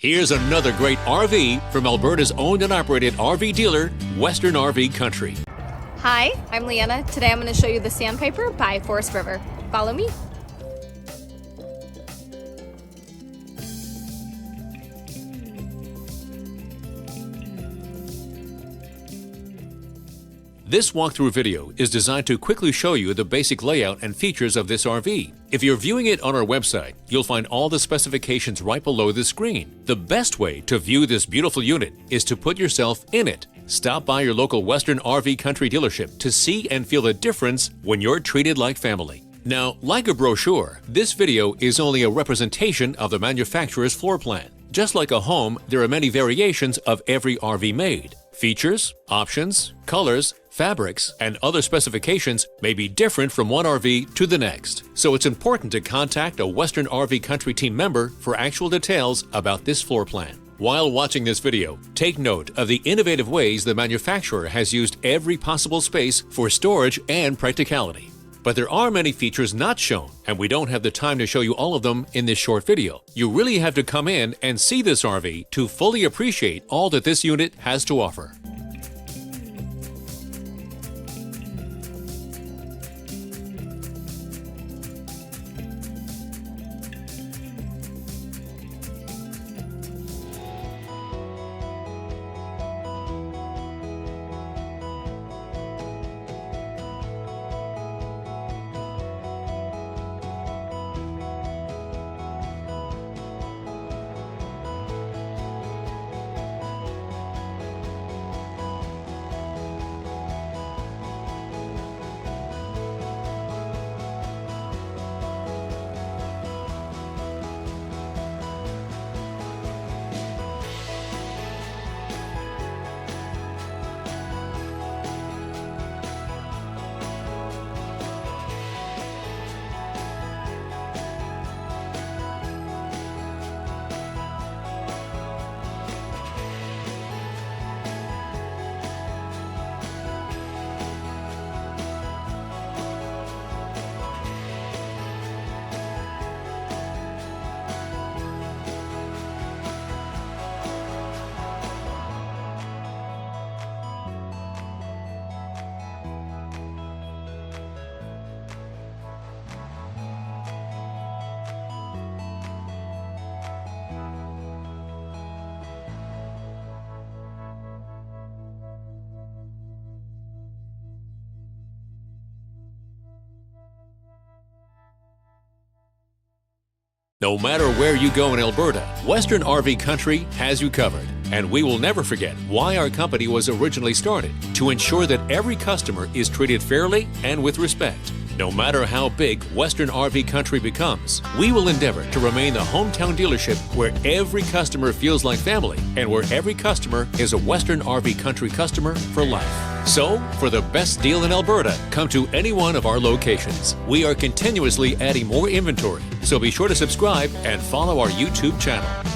Here's another great RV from Alberta's owned and operated RV dealer, Western RV Country. Hi, I'm Leanna. Today I'm going to show you the Sandpiper by Forest River. Follow me. This walkthrough video is designed to quickly show you the basic layout and features of this RV. If you're viewing it on our website, you'll find all the specifications right below the screen. The best way to view this beautiful unit is to put yourself in it. Stop by your local Western RV Country dealership to see and feel the difference when you're treated like family. Now, like a brochure, this video is only a representation of the manufacturer's floor plan. Just like a home, there are many variations of every RV made. Features, options, colors, fabrics, and other specifications may be different from one RV to the next. So it's important to contact a Western RV Country team member for actual details about this floor plan. While watching this video, take note of the innovative ways the manufacturer has used every possible space for storage and practicality. But there are many features not shown, and we don't have the time to show you all of them in this short video. You really have to come in and see this RV to fully appreciate all that this unit has to offer. No matter where you go in Alberta, Western RV Country has you covered. And we will never forget why our company was originally started, to ensure that every customer is treated fairly and with respect. No matter how big Western RV Country becomes, we will endeavor to remain the hometown dealership where every customer feels like family and where every customer is a Western RV Country customer for life. So, for the best deal in Alberta, come to any one of our locations. We are continuously adding more inventory, so be sure to subscribe and follow our YouTube channel.